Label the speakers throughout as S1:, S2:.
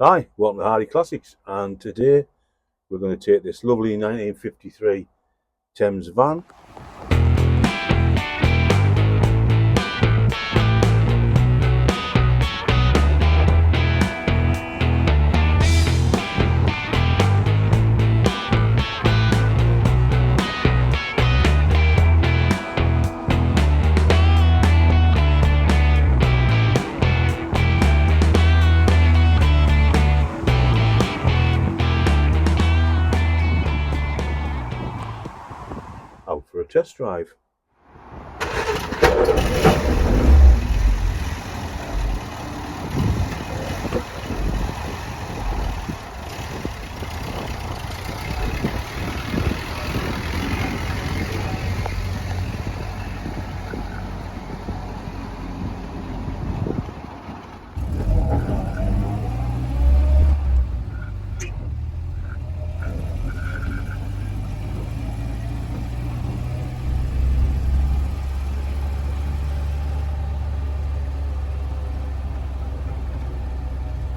S1: Hi, welcome to Hardy Classics, and today we're going to take this lovely 1953 Thames van. Out for a test drive.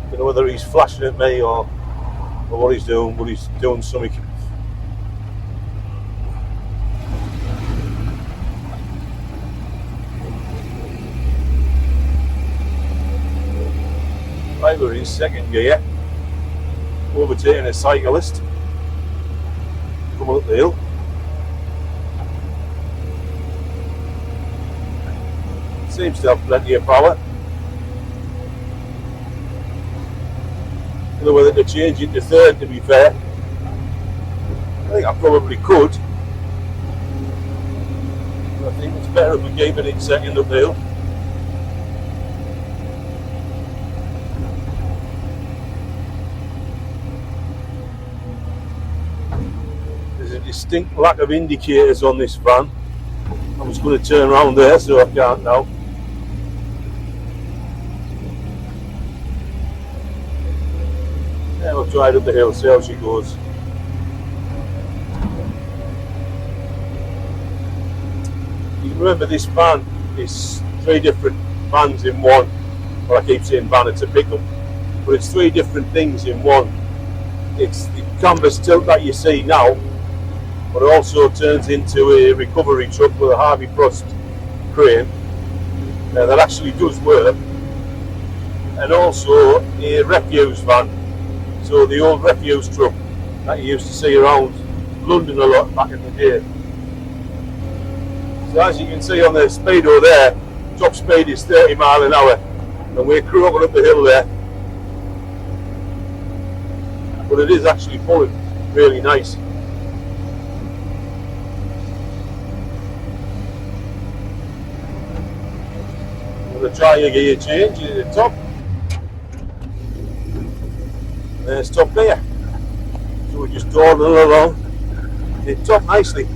S1: Don't know whether he's flashing at me or what he's doing, but he's doing something. Right, we're in second gear, overtaking a cyclist coming up the hill. Seems to have plenty of power. I don't know whether to change it to third, to be fair. I think I probably could. But I think it's better if we keep it in second up the hill. There's a distinct lack of indicators on this van. I was going to turn around there, so I can't now. Yeah, we'll try it up the hill, see how she goes. You remember this van is three different vans in one. Well, I keep saying van, it's a pickup, but it's three different things in one. It's the canvas tilt that you see now, but it also turns into a recovery truck with a Harvey Frost crane that actually does work, and also a refuse van. So the old refuse truck that you used to see around London a lot back in the day. So as you can see on the speedo there, top speed is 30 mile an hour, and we're crawling up the hill there. But it is actually pulling really nice. I'm going to try a gear change at the top. There's top gear. So we're just dawdling along. It top nicely.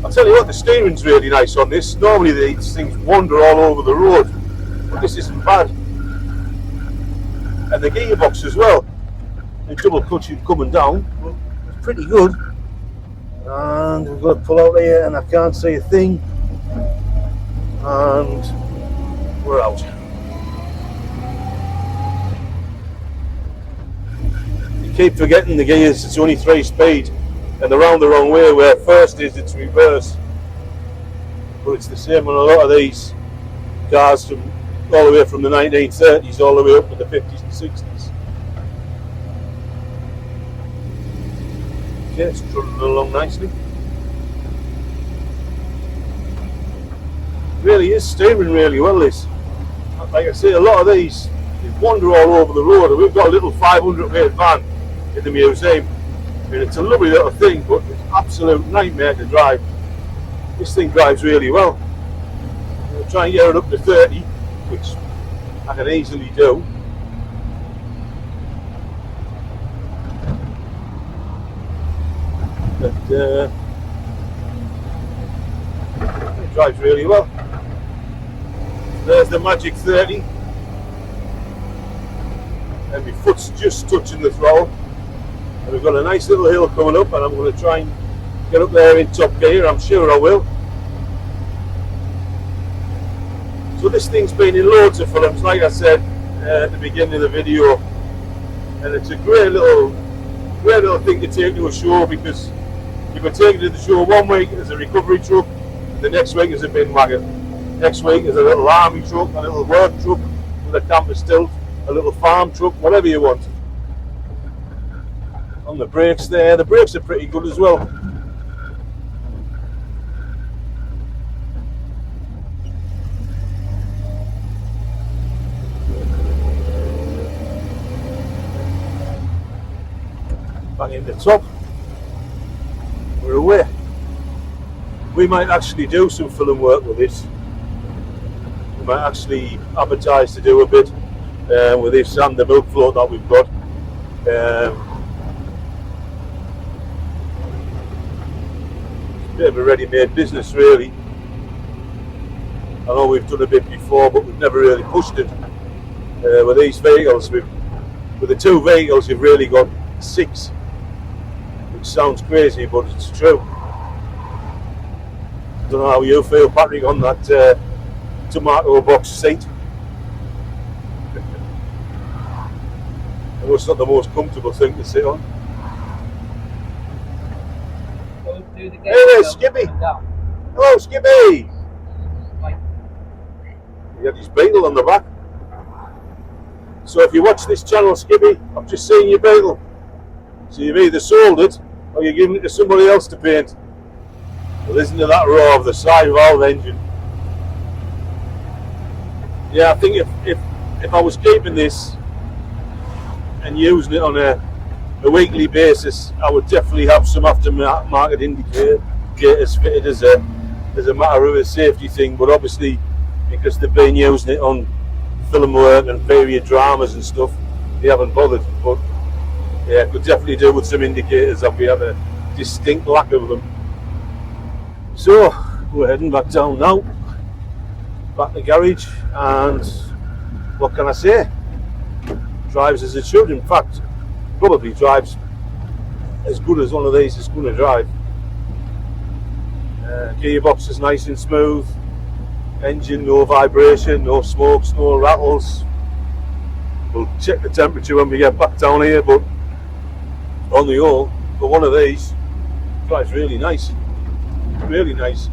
S1: I'll tell you what, the steering's really nice on this. Normally these things wander all over the road, but this isn't bad. And the gearbox as well, the double clutch coming down, it's pretty good. And we've got to pull out here and I can't see a thing. And we're out. You keep forgetting the gears, it's only 3 speed. And they're round the wrong way, where first is it's reverse. But it's the same on a lot of these cars, from all the way from the 1930s all the way up to the 50s and 60s. Okay, it's trundling along nicely. Really is steering really well, this. Like I say, a lot of these, they wander all over the road, and we've got a little 500 weight van in the museum. I mean, it's a lovely little thing, but it's an absolute nightmare to drive. This thing drives really well. I'll try and get it up to 30, which I can easily do. But it drives really well. So there's the magic 30. And my foot's just touching the throttle. And we've got a nice little hill coming up, and I'm going to try and get up there in top gear. I'm sure I will. So this thing's been in loads of films, like I said at the beginning of the video. and it's a great little thing to take to a show, because you can take it to the show one week as a recovery truck, the next week as a bin wagon, next week as a little army truck, a little work truck with a camper stilt, a little farm truck, whatever you want. On the brakes there, the brakes are pretty good as well. Back in the top, we're away. We might actually do some film work with this. We might actually advertise to do a bit with this and the milk float that we've got. It's a bit of a ready-made business, really. I know we've done a bit before, but we've never really pushed it. With these vehicles, with the two vehicles, you've really got 6. Which sounds crazy, but it's true. I don't know how you feel, Patrick, on that tomato box seat. I know it's not the most comfortable thing to sit on. Hey, Skippy! Hello, Skippy! He had his beetle on the back. So if you watch this channel, Skippy, I've just seen your beetle. So you've either sold it, or you're giving it to somebody else to paint. Well, listen to that roar of the side valve engine. Yeah, I think if I was keeping this and using it on a weekly basis, I would definitely have some aftermarket indicators fitted as a matter of a safety thing. But obviously, because they've been using it on film work and period dramas and stuff, they haven't bothered. But yeah, could definitely do with some indicators, that we have a distinct lack of them. So we're heading back down now, back to the garage, and what can I say? Drives as it should. In fact, probably drives as good as one of these is going to drive. Gearbox is nice and smooth. Engine, no vibration, no smokes, no rattles. We'll check the temperature when we get back down here, but on the whole, for one of these, drives really nice. Really nice.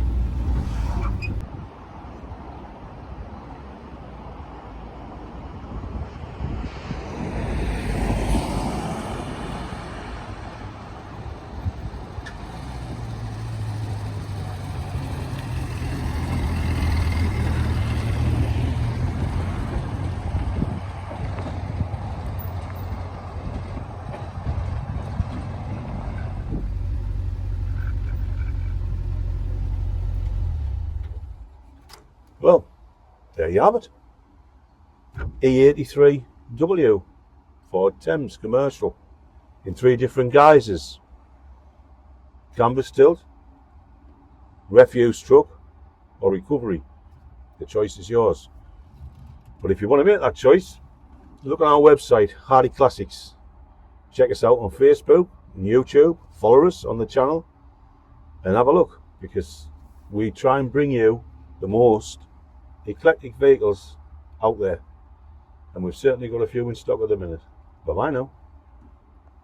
S1: Well, there you have it. E83W Ford Thames commercial in 3 different guises: canvas tilt, refuse truck, or recovery. The choice is yours. But if you want to make that choice, look on our website, Hardy Classics. Check us out on Facebook and YouTube. Follow us on the channel and have a look, because we try and bring you the most eclectic vehicles out there, and we've certainly got a few in stock at the minute. Bye bye now.